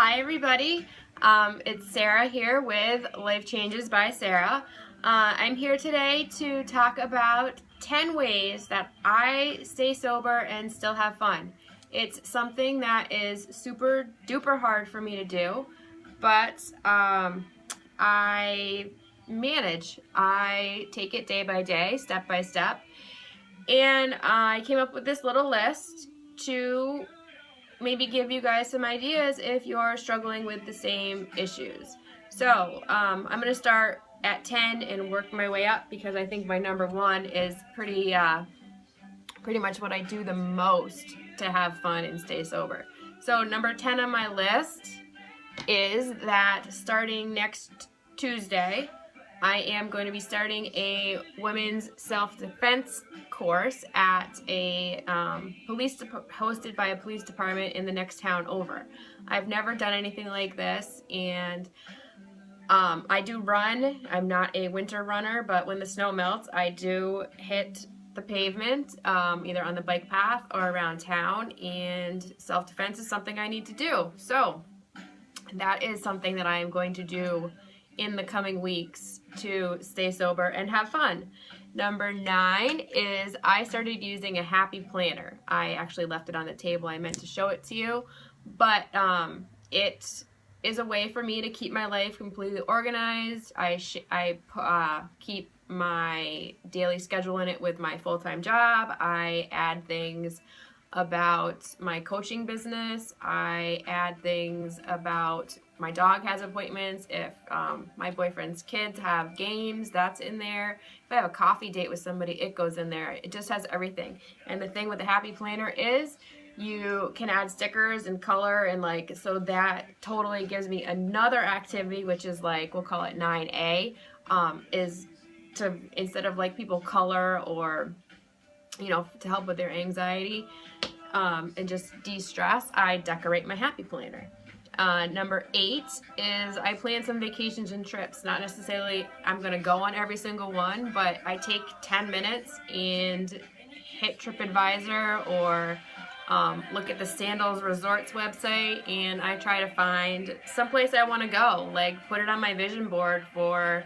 Hi everybody, it's Sarah here with Life Changes by Sarah. I'm here today to talk about 10 ways that I stay sober and still have fun. It's something that is super duper hard for me to do, but I manage. I take it day by day, step by step, and I came up with this little list to maybe give you guys some ideas if you're struggling with the same issues. So I'm going to start at 10 and work my way up because I think my number one is pretty much what I do the most to have fun and stay sober. So number 10 on my list is that starting next Tuesday, I am going to be starting a women's self-defense course at a hosted by a police department in the next town over. I've never done anything like this, and I do run. I'm not a winter runner, but when the snow melts, I do hit the pavement, either on the bike path or around town, and self-defense is something I need to do. So that is something that I am going to do in the coming weeks to stay sober and have fun. Number 9 is I started using a happy planner. I actually left it on the table. I meant to show it to you, but it is a way for me to keep my life completely organized. I keep my daily schedule in it with my full-time job. I add things about my coaching business. I add things about my dog has appointments. If my boyfriend's kids have games, that's in there. If I have a coffee date with somebody, it goes in there. It just has everything. And the thing with the Happy Planner is you can add stickers and color, and so that totally gives me another activity, which is we'll call it 9A, is to, instead of people color or to help with their anxiety and just de-stress, I decorate my Happy Planner. Number 8 is I plan some vacations and trips. Not necessarily I'm going to go on every single one, but I take 10 minutes and hit TripAdvisor or look at the Sandals Resorts website, and I try to find someplace I want to go, put it on my vision board for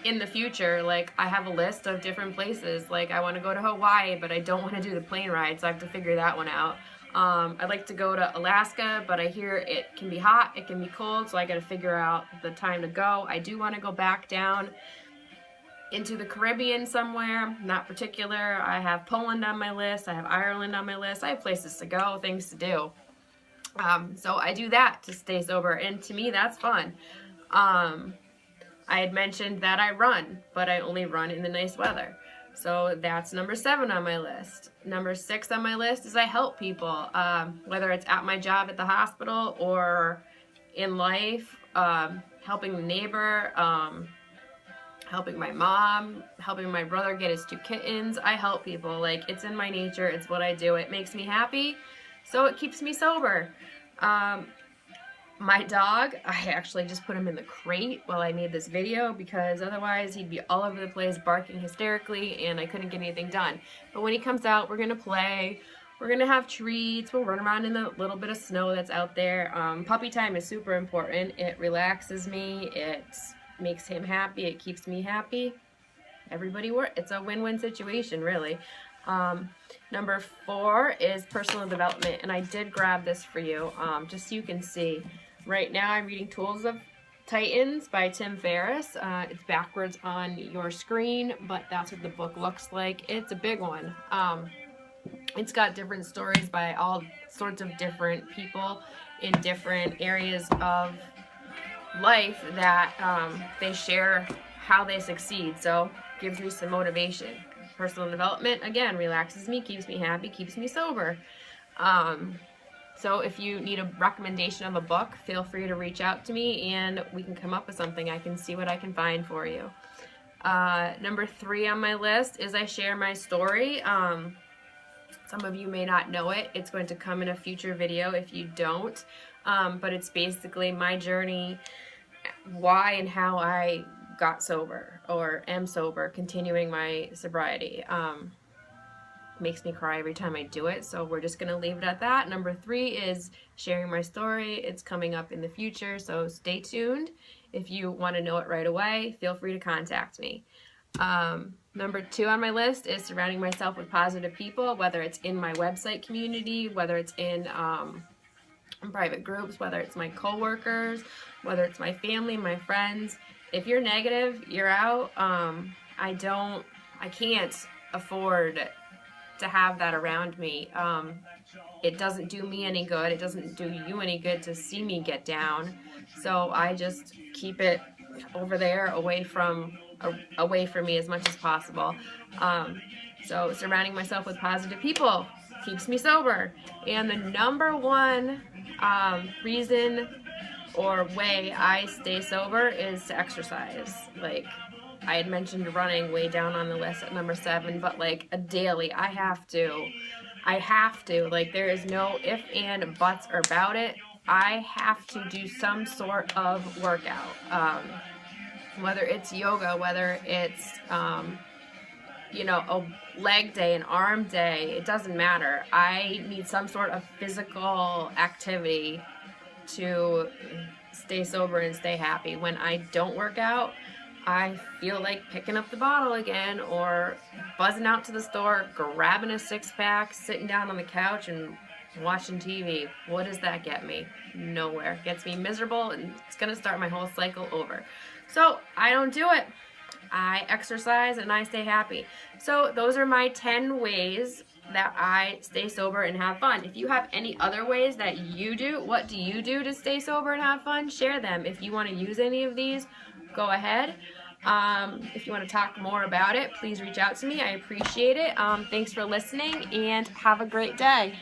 in the future. I have a list of different places. I want to go to Hawaii, but I don't want to do the plane ride, so I have to figure that one out. I'd like to go to Alaska, but I hear it can be hot, it can be cold, so I got to figure out the time to go. I do want to go back down into the Caribbean somewhere, not particular. I have Poland on my list, I have Ireland on my list. I have places to go, things to do. So I do that to stay sober, and to me that's fun. I had mentioned that I run, but I only run in the nice weather. So that's number 7 on my list. Number 6 on my list is I help people, whether it's at my job at the hospital or in life, helping the neighbor, helping my mom, helping my brother get his 2 kittens. I help people. It's in my nature. It's what I do. It makes me happy, so it keeps me sober. My dog, I actually just put him in the crate while I made this video because otherwise he'd be all over the place barking hysterically and I couldn't get anything done. But when he comes out, we're going to play, we're going to have treats, we'll run around in the little bit of snow that's out there. Puppy time is super important. It relaxes me, it makes him happy, it keeps me happy. It's a win-win situation, really. Number 4 is personal development, and I did grab this for you just so you can see. Right now I'm reading Tools of Titans by Tim Ferriss. It's backwards on your screen, but that's what the book looks like. It's a big one. It's got different stories by all sorts of different people in different areas of life that they share how they succeed, so gives me some motivation. Personal development, again, relaxes me, keeps me happy, keeps me sober. So if you need a recommendation of a book, feel free to reach out to me and we can come up with something. I can see what I can find for you. Number 3 on my list is I share my story. Some of you may not know it. It's going to come in a future video if you don't. But it's basically my journey, why and how I got sober or am sober, continuing my sobriety. makes me cry every time I do it, so we're just gonna leave it at that. Number 3 is sharing my story. It's coming up in the future, so stay tuned. If you want to know it right away, feel free to contact me. Number 2 on my list is surrounding myself with positive people, whether it's in my website community, whether it's in private groups, whether it's my coworkers, whether it's my family, my friends. If you're negative, you're out. I can't afford to have that around me. It doesn't do me any good. It doesn't do you any good to see me get down. So I just keep it over there, away from me as much as possible. So surrounding myself with positive people keeps me sober. And the number 1 reason or way I stay sober is to exercise. Like, I had mentioned running way down on the list at number 7, but like a daily, I have to. Like, there is no if and buts about it. I have to do some sort of workout. Whether it's yoga, whether it's, a leg day, an arm day, it doesn't matter. I need some sort of physical activity to stay sober and stay happy. When I don't work out, I feel like picking up the bottle again, or buzzing out to the store, grabbing a 6-pack, sitting down on the couch and watching TV. What does that get me? Nowhere. It gets me miserable, and it's going to start my whole cycle over. So I don't do it. I exercise and I stay happy. So those are my 10 ways that I stay sober and have fun. If you have any other ways that you do, what do you do to stay sober and have fun? Share them. If you want to use any of these, go ahead. If you want to talk more about it, please reach out to me. I appreciate it. Thanks for listening, and have a great day.